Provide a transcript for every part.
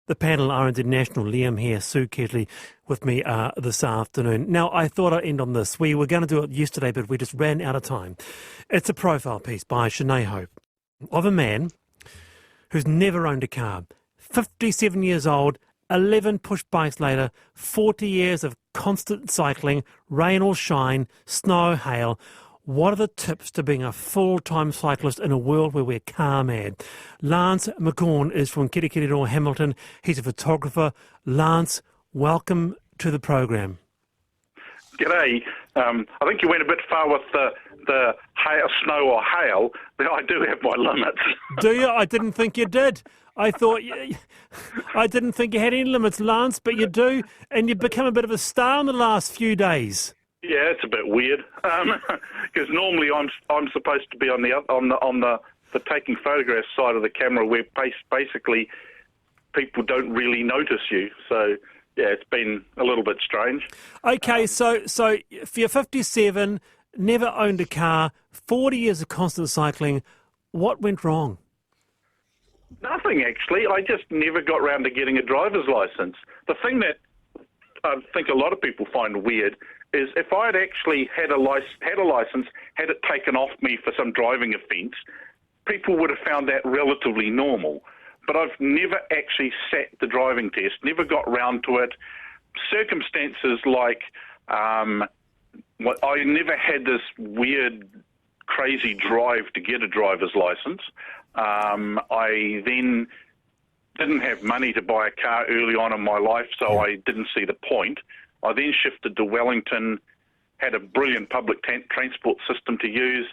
The panel are international. Liam here, Sue Ketley with me this afternoon. Now, I thought I'd end on this. We were going to do it yesterday, but we just ran out of time. It's a profile piece by Sinead Hope of a man who's never owned a car. 57 years old, 11 push bikes later, 40 years of constant cycling, rain or shine, snow, hail. What are the tips to being a full-time cyclist in a world where we're car mad? Lance McGaughan is from Kirikiri Hamilton. He's a photographer. Lance, welcome to the program. G'day. I think you went a bit far with the hail, snow or hail, but I do have my limits. Do you? I didn't think you did. I didn't think you had any limits, Lance, but you do, and you've become a bit of a star in the last few days. Yeah, it's a bit weird because normally I'm supposed to be on the taking photographs side of the camera, where basically people don't really notice you. So yeah, it's been a little bit strange. Okay, so if you're 57, never owned a car, 40 years of constant cycling, what went wrong? Nothing, actually. I just never got round to getting a driver's license. The thing that I think a lot of people find weird is if I had actually had a license, had it taken off me for some driving offence, people would have found that relatively normal. But I've never actually sat the driving test, never got round to it. Circumstances like I never had this weird, crazy drive to get a driver's license. I then didn't have money to buy a car early on in my life, so I didn't see the point. I then shifted to Wellington, had a brilliant public transport system to use.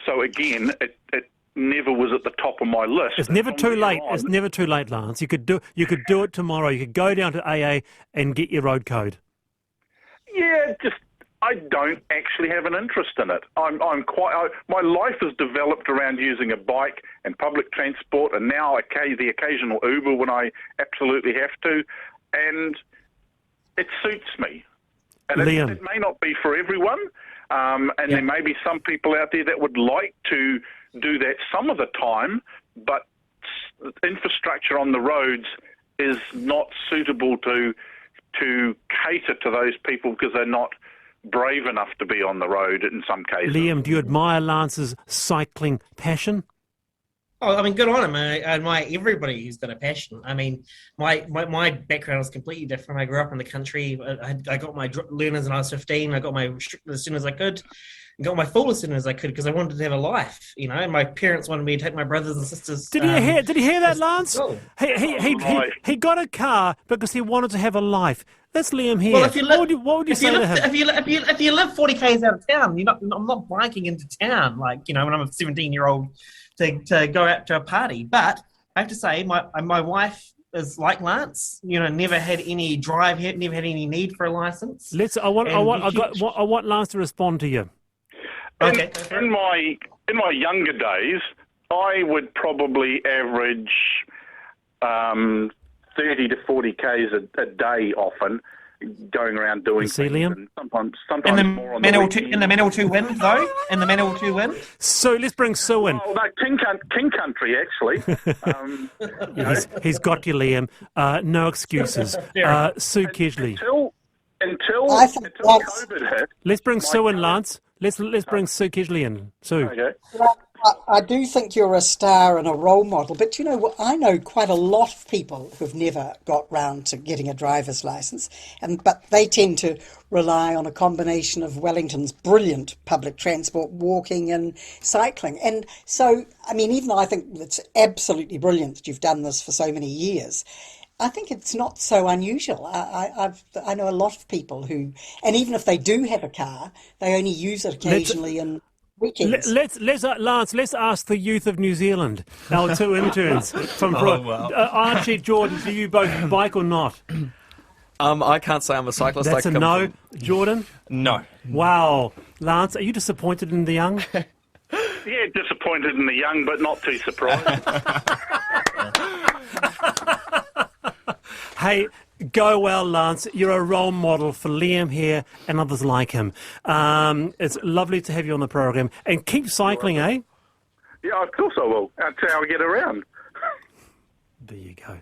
So again, it never was at the top of my list. It's never too late. It's never too late, Lance. You could do it tomorrow. You could go down to AA and get your road code. Yeah, I don't actually have an interest in it. My life has developed around using a bike and public transport, and now the occasional Uber when I absolutely have to, and it suits me. And Liam. It may not be for everyone, there may be some people out there that would like to do that some of the time, but infrastructure on the roads is not suitable to cater to those people because they're not brave enough to be on the road in some cases. Liam, do you admire Lance's cycling passion? Oh, I mean, good on him. I admire everybody who's got a passion. I mean, my background is completely different. I grew up in the country. I got my learners when I was 15. I got my restricted as soon as I could. And got my full as soon as I could because I wanted to have a life, you know. And my parents wanted me to take my brothers and sisters. Did he hear that, Lance? Oh. He got a car because he wanted to have a life. That's Liam here. Well, if you live, what would you say to him? If you live 40 k's out of town, I'm not biking into town like, you know, when I'm a 17-year-old to go out to a party. But I have to say, my wife is like Lance. You know, never had any drive, never had any need for a license. I want Lance to respond to you. Okay. In my younger days, I would probably average 30 to 40 k's a day often, going around doing things. Liam? And sometimes more on the weekend. In the Manawatu wind, though? In the Manawatu wind? So let's bring Sue in. Oh, no, King Country, actually. He's got you, Liam. No excuses. Sue Ketley. Until COVID hit. Let's bring Sue in, Lance. Let's bring Sue Ketley in. Sue. Okay. Well, I do think you're a star and a role model, but you know what? I know quite a lot of people who've never got round to getting a driver's license, but they tend to rely on a combination of Wellington's brilliant public transport, walking and cycling. And so, I mean, even though I think it's absolutely brilliant that you've done this for so many years, I think it's not so unusual. I know a lot of people who, and even if they do have a car, they only use it occasionally and weekends. Lance, let's ask the youth of New Zealand, our two interns from Archie, Jordan, do you both bike or not? I can't say I'm a cyclist. That's a no. Jordan? No. Wow. Lance, are you disappointed in the young? Yeah, disappointed in the young, but not too surprised. Hey, go well, Lance. You're a role model for Liam here and others like him. It's lovely to have you on the program. And keep cycling, eh? Yeah, of course I will. That's how I get around. there you go.